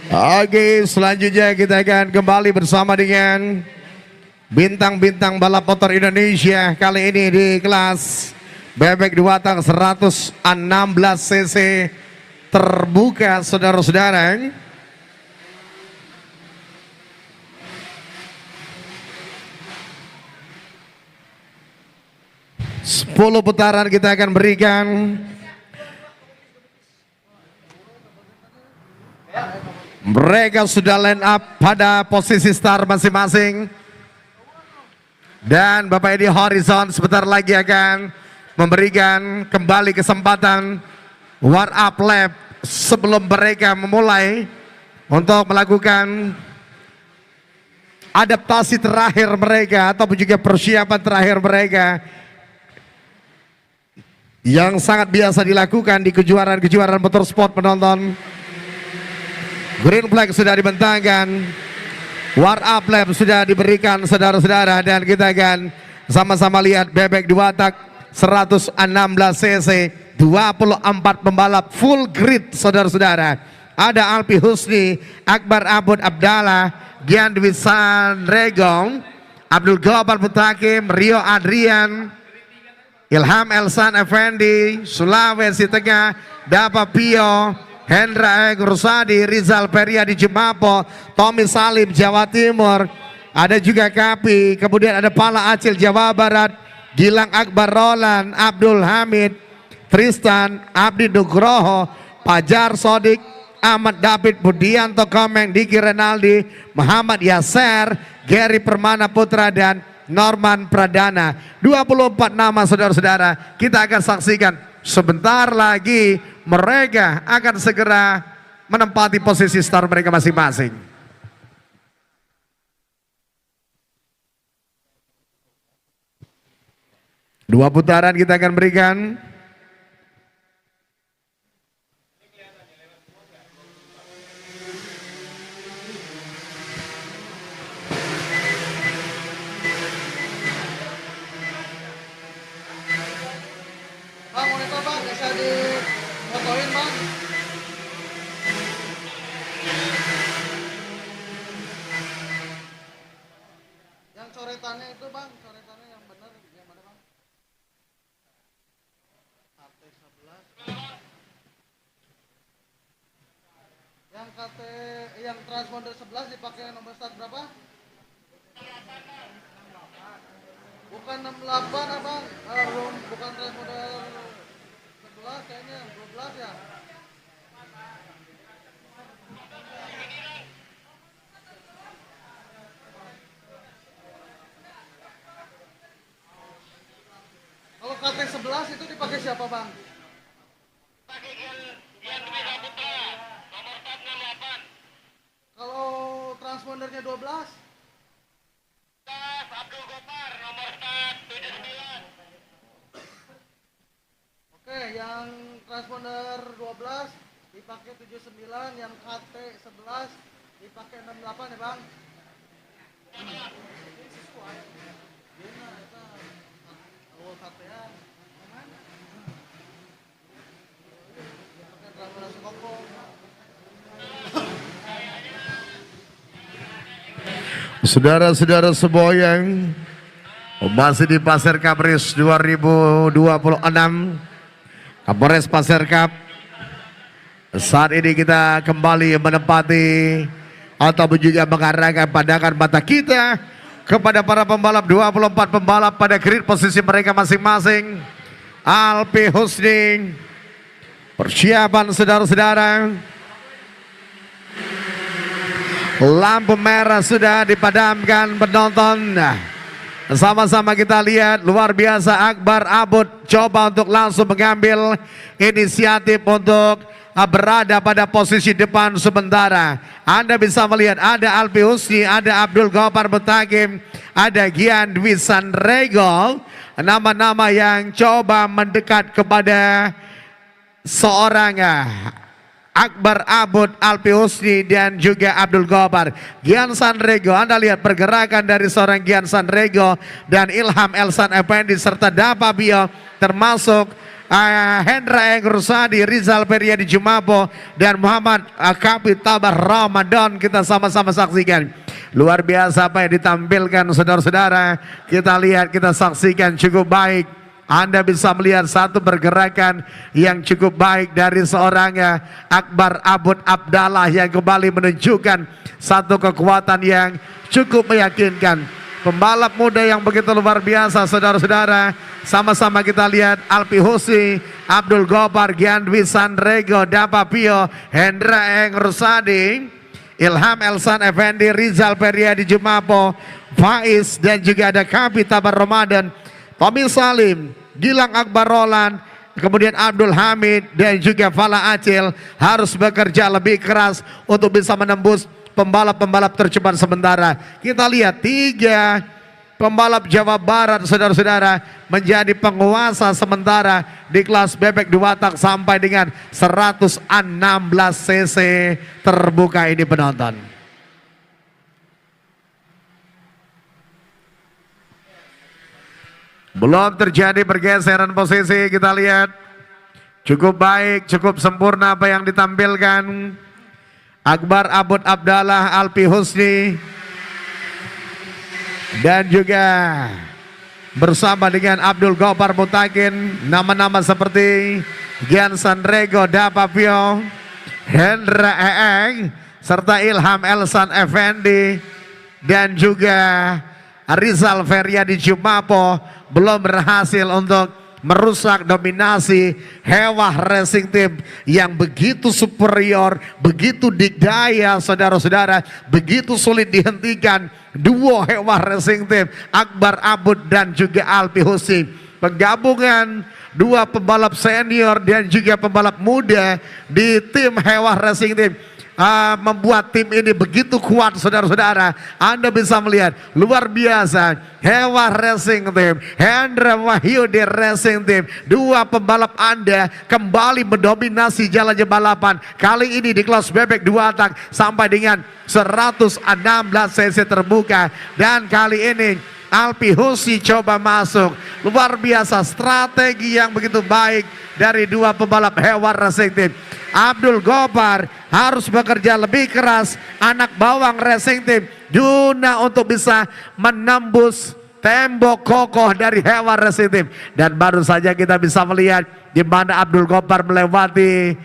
Oke, selanjutnya kita akan kembali bersama dengan bintang-bintang balap motor Indonesia. Kali ini di kelas bebek dua tang 116 cc terbuka, saudara-saudara. Sepuluh putaran kita akan berikan. Mereka sudah line up pada posisi start masing-masing. Dan Bapak Edi Horizon sebentar lagi akan memberikan kembali kesempatan warm up lap sebelum mereka memulai untuk melakukan adaptasi terakhir mereka ataupun juga persiapan terakhir mereka yang sangat biasa dilakukan di kejuaraan-kejuaraan motorsport penonton. Green flag sudah dibentangkan, warm up lap sudah diberikan, saudara-saudara, dan kita akan sama-sama lihat bebek dua tak 116 cc 24 pembalap full grid, saudara-saudara. Ada Alpi Husni, Akbar Abud Abdallah, Gian Dwi Sandregong, Abdul Gobar Mutakim, Rio Adrian, Ilham Elsan Effendi, Sulawesi Tengah, Dapa Pio, Hendra Eg Rusadi, Rizal Peria di Jemapo, Tommy Salim Jawa Timur, ada juga Kapi, kemudian ada Pala Acil Jawa Barat, Gilang Akbar Roland, Abdul Hamid, Tristan, Abdi Nugroho, Pajar Sodik, Ahmad David Budianto Komeng, Diki Renaldi, Muhammad Yaser, Gary Permana Putra, dan Norman Pradana. 24 nama, saudara-saudara. Kita akan saksikan sebentar lagi mereka akan segera menempati posisi start mereka masing-masing. Dua putaran kita akan berikan. Bang, monitor bang, bisa dimotoin bang. Yang coretannya itu bang, coretannya yang benar yang mana bang? KT11. Yang yang transponder 11 dipakai nomor start berapa? Bukan 68 abang, bukan transponder 11 kayaknya, 12 ya. Kalau KT11 itu dipakai siapa bang? Pakai Gian Dwi Saputra, nomor start 68. Kalau transpondernya 12? Abdul Gopar, nomor start 79. Oke, yang transponder 12 dipakai 79, yang KT 11 dipakai 68 ya bang? Awal KT ya. Pakai transponder sekoko. Saudara-saudara semboyang, masih di Pasir Kapris 2026, Kapolres Pasir Kap. Saat ini kita kembali menempati atau juga mengarahkan pandangan mata kita kepada para pembalap, 24 pembalap pada grid posisi mereka masing-masing. Alpi Husni, persiapan saudara-saudara. Lampu merah sudah dipadamkan penonton. Sama-sama kita lihat, luar biasa Akbar Abud coba untuk langsung mengambil inisiatif untuk berada pada posisi depan sementara. Anda bisa melihat ada Alpi Husni, ada Abdul Gopar Mutakim, ada Gian Dwi Sandregong, nama-nama yang coba mendekat kepada seorang Akbar Abud, Alpi Husni, dan juga Abdul Gopar. Gian Sandrego, Anda lihat pergerakan dari seorang Gian Sandrego dan Ilham Elsan Effendi serta Dapa Bio, termasuk Hendra Eng Rusadi, Rizal Feryadi Jumapo, dan Muhammad Kapit Tabar Ramadan. Kita sama-sama saksikan. Luar biasa apa yang ditampilkan saudara-saudara. Kita lihat, kita saksikan cukup baik. Anda bisa melihat satu pergerakan yang cukup baik dari seorang Akbar Abud Abdallah yang kembali menunjukkan satu kekuatan yang cukup meyakinkan. Pembalap muda yang begitu luar biasa saudara-saudara. Sama-sama kita lihat Alpi Husi, Abdul Gopar, Giandwi Sandrego, Dapa Pio, Hendra Eng Rusadi, Ilham Elsan Effendi, Rizal Feryadi Jumapo, Faiz, dan juga ada Kapi Tabar Ramadan, Tommy Salim, Gilang Akbar Roland, kemudian Abdul Hamid, dan juga Fala Acil harus bekerja lebih keras untuk bisa menembus pembalap-pembalap tercepat sementara. Kita lihat 3 pembalap Jawa Barat saudara-saudara menjadi penguasa sementara di kelas bebek 2 tak sampai dengan 116 cc terbuka ini penonton. Belum terjadi pergeseran posisi, kita lihat cukup baik, cukup sempurna apa yang ditampilkan. Akbar Abud Abdallah, Alpi Husni, dan juga bersama dengan Abdul Gopar Mutakin, nama-nama seperti Gian Sandrego, Dapa Pio, Hendra Eeng, serta Ilham Elsan Effendi, dan juga Rizal Feryadi Jumapo belum berhasil untuk merusak dominasi Hewah Racing Team yang begitu superior, begitu dikdaya saudara-saudara, begitu sulit dihentikan. Duo Hewah Racing Team, Akbar Abud dan juga Alpi Husi, penggabungan 2 pembalap senior dan juga pembalap muda di tim Hewah Racing Team membuat tim ini begitu kuat saudara-saudara. Anda bisa melihat luar biasa Hewah Racing Team, Hendra Wahyudi Racing Team, 2 pembalap Anda kembali mendominasi jalannya balapan kali ini di kelas bebek 2 tak sampai dengan 116 cc terbuka. Dan kali ini Alpi Husi coba masuk. Luar biasa strategi yang begitu baik dari 2 pembalap Hewah Racing Team. Abdul Gopar harus bekerja lebih keras, anak bawang Racing Team, guna untuk bisa menembus tembok kokoh dari Hewah Racing Team. Dan baru saja kita bisa melihat di mana Abdul Gopar melewati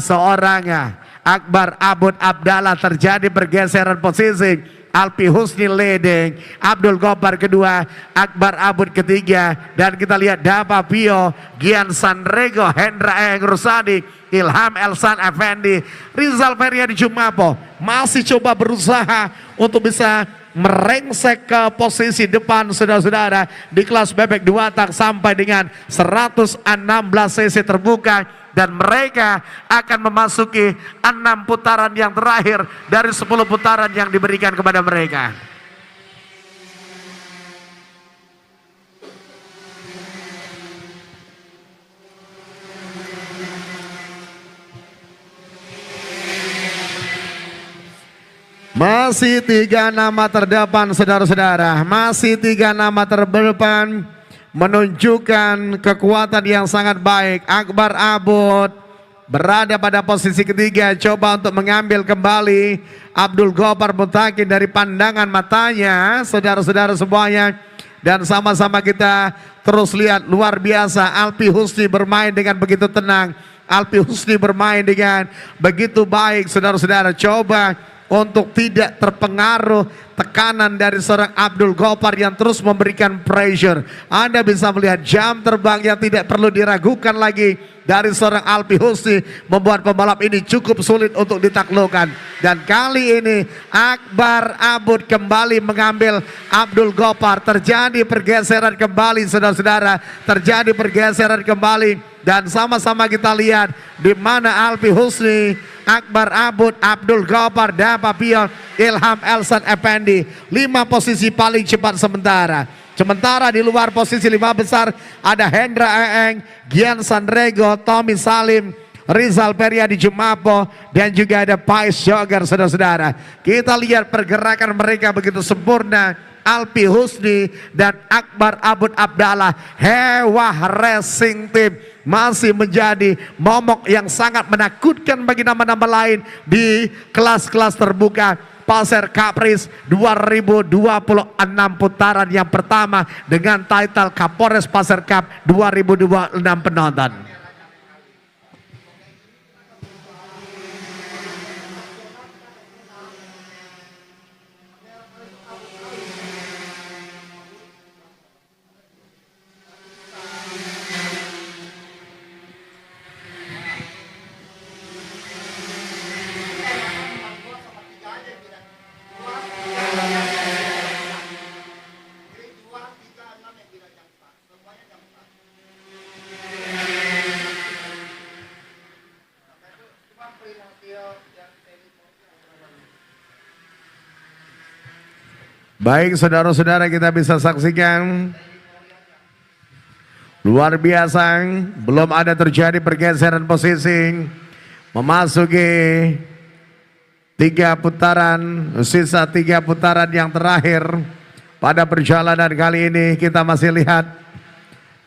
seorang Akbar Abud Abdallah, terjadi pergeseran posisi. Alpi Husni leading, Abdul Gopar kedua, Akbar Abud ketiga, dan kita lihat Dapa Pio, Gian Sandrego, Hendra Eng Rusadi, Ilham Elsan Effendi, Rizal Feryadi Jumapo masih coba berusaha untuk bisa merengsek ke posisi depan saudara-saudara di kelas bebek 2 tak sampai dengan 116 cc terbuka. Dan mereka akan memasuki 6 putaran yang terakhir dari 10 putaran yang diberikan kepada mereka. Masih 3 nama terdepan saudara-saudara, masih 3 nama terdepan menunjukkan kekuatan yang sangat baik. Akbar Abud berada pada posisi ketiga, coba untuk mengambil kembali Abdul Gopar Mutakin dari pandangan matanya saudara-saudara semuanya. Dan sama-sama kita terus lihat luar biasa Alpi Husni bermain dengan begitu tenang, Alpi Husni bermain dengan begitu baik saudara-saudara. Coba untuk tidak terpengaruh tekanan dari seorang Abdul Gopar yang terus memberikan pressure. Anda bisa melihat jam terbang yang tidak perlu diragukan lagi dari seorang Alpi Husni membuat pembalap ini cukup sulit untuk ditaklukkan. Dan kali ini Akbar Abud kembali mengambil Abdul Gopar. Terjadi pergeseran kembali saudara-saudara, terjadi pergeseran kembali. Dan sama-sama kita lihat di mana Alpi Husni, Akbar Abud, Abdul Gopar, Dapa Pio, Ilham Elsan Effendi, 5 posisi paling cepat sementara. Sementara di luar posisi 5 besar ada Hendra Eeng, Gian Sandrego, Tommy Salim, Rizal Feryadi Jumapo, dan juga ada Pais Jogar saudara-saudara. Kita lihat pergerakan mereka begitu sempurna, Alpi Husni dan Akbar Abud Abdallah. Hewah Racing Team masih menjadi momok yang sangat menakutkan bagi nama-nama lain di kelas-kelas terbuka Pasir Kapris 2026 putaran yang pertama dengan title Kapolres Pasir Cup 2026 penonton. Baik saudara-saudara, kita bisa saksikan luar biasa, belum ada terjadi pergeseran posisi, memasuki 3 putaran, sisa 3 putaran yang terakhir pada perjalanan kali ini. Kita masih lihat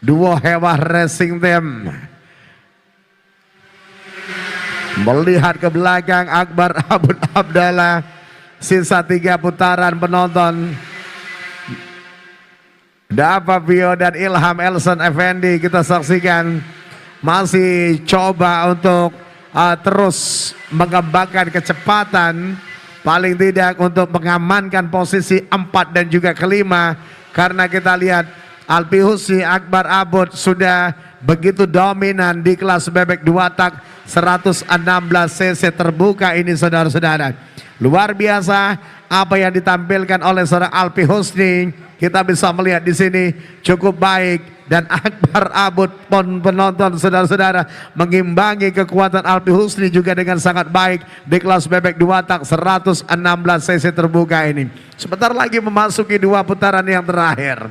duo Hewah Racing Team melihat ke belakang Akbar Abud Abdallah. Sisa 3 putaran penonton. Dava Pio dan Ilham Elson Effendi kita saksikan masih coba untuk terus mengembangkan kecepatan, paling tidak untuk mengamankan posisi 4 dan juga kelima, karena kita lihat Alpi Husni, Akbar Abud sudah begitu dominan di kelas bebek 2 tak 116 cc terbuka ini saudara-saudara. Luar biasa apa yang ditampilkan oleh seorang Alpi Husni. Kita bisa melihat di sini cukup baik, dan Akbar Abud pun penonton saudara-saudara mengimbangi kekuatan Alpi Husni juga dengan sangat baik di kelas bebek 2 tak 116 cc terbuka ini. Sebentar lagi memasuki 2 putaran yang terakhir.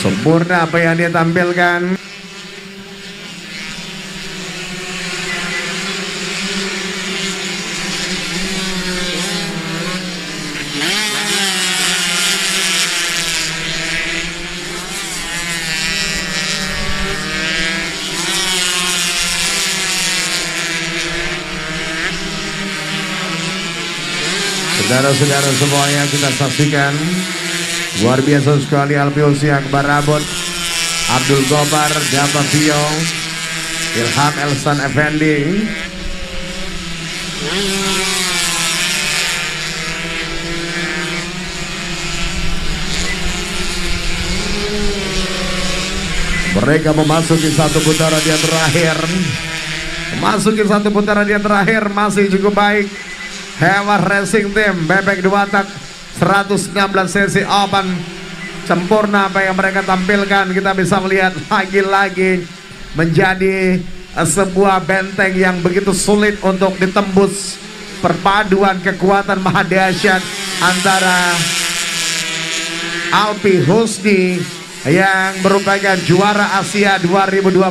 Sempurna apa yang dia tampilkan. Saudara-saudara semuanya, kita saksikan luar biasa sekali Alpi Husni, Akbar Abud, Abdul Gobar, Dava Pio, Ilham Elson Effendi. Mereka memasuki 1 putaran yang terakhir. Memasuki 1 putaran yang terakhir masih cukup baik. Hewah Racing Team bebek 2 tak 116 cc open, sempurna apa yang mereka tampilkan. Kita bisa melihat lagi-lagi menjadi sebuah benteng yang begitu sulit untuk ditembus. Perpaduan kekuatan maha dahsyat antara Alpi Husni yang merupakan juara Asia 2025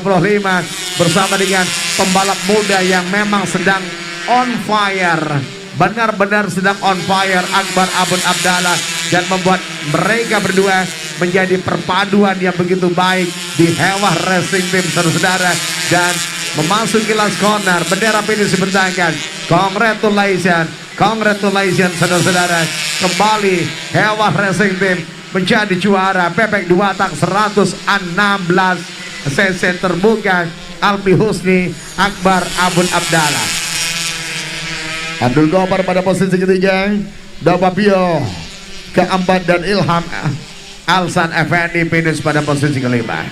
bersama dengan pembalap muda yang memang sedang on fire, benar-benar sedang on fire, Akbar Abud Abdallah, dan membuat mereka berdua menjadi perpaduan yang begitu baik di Hewah Racing Team saudara. Dan memasuki last corner, bendera finish dibentangkan. Congratulations, congratulations saudara-saudara. Kembali Hewah Racing Team menjadi juara bebek 2 tak 116 cc terbuka. Alpi Husni, Akbar Abud Abdallah. Abdul Gobar pada posisi ketiga, Dava Pio keempat, dan Ilham Elson Effendi finish pada posisi kelima.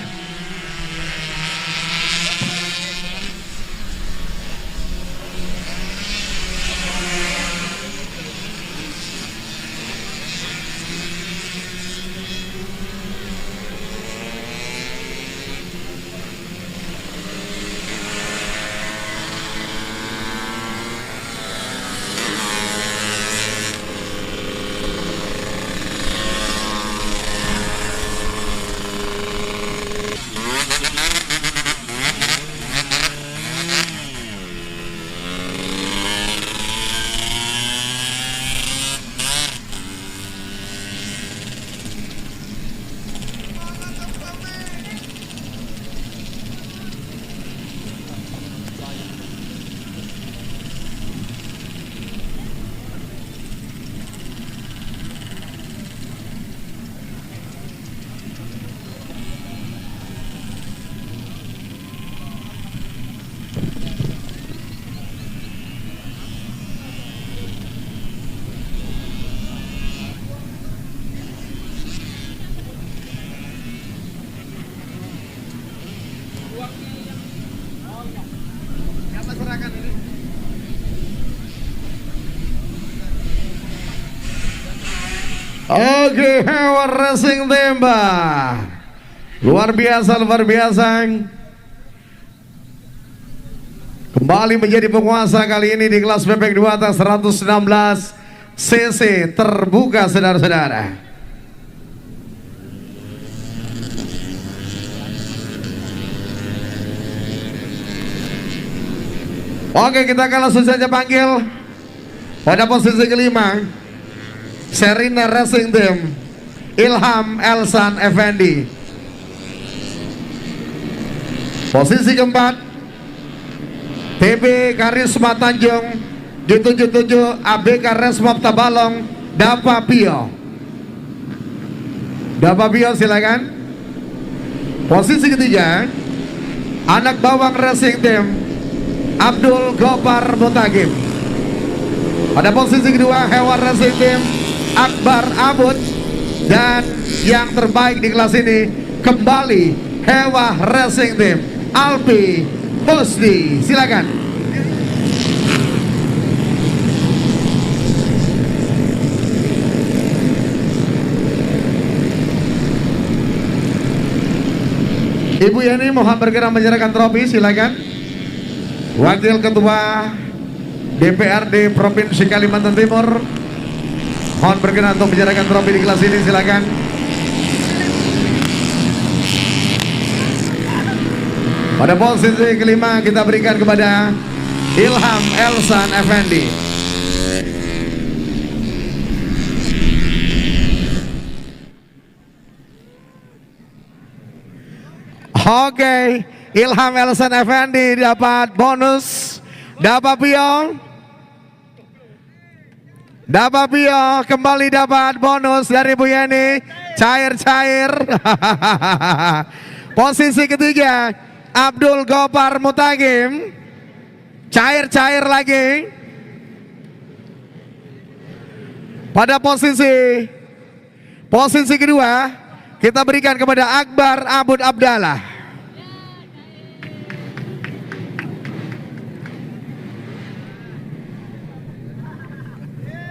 Oke, Hewa Racing Team. Luar biasa, luar biasa. Kembali menjadi penguasa kali ini di kelas bebek 2 atas 116 cc terbuka, saudara-saudara. Oke, kita akan langsung saja panggil pada posisi kelima Serina Racing Team Ilham Elsan Effendi. Posisi keempat TB Karisma Tanjung J77 ABK Resmob Tabalong Dapa Pio. Dapa Pio silakan. Posisi ketiga anak bawang Racing Team Abdul Gopar Mutagim. Pada posisi kedua Hewan Racing Team Akbar Abud. Dan yang terbaik di kelas ini kembali Hewan Racing Team Alpi Husni, silakan. Ibu Yani mohon bergerak menyerahkan trofi, silakan. Wakil Ketua DPRD Provinsi Kalimantan Timur mohon berkenan untuk menyerahkan trofi di kelas ini, silakan. Pada posisi kelima kita berikan kepada Ilham Elsan Effendi. Oke, Ilham Elsan Effendi dapat bonus. Dapat Pio kembali dapat bonus dari Bu Yani. Cair-cair. Posisi ketiga Abdul Gopar Mutagim. Cair-cair lagi. Pada posisi kedua kita berikan kepada Akbar Abud Abdallah.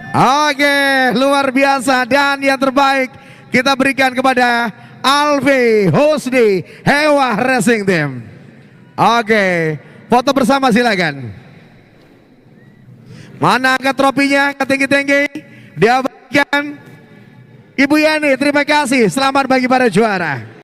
Oke, luar biasa. Dan yang terbaik kita berikan kepada Alfi Husni Hewa Racing Team. Oke, foto bersama silakan. Mana angkat tropinya ke tinggi-tinggi? Diabadikan Ibu Yani, terima kasih. Selamat bagi para juara.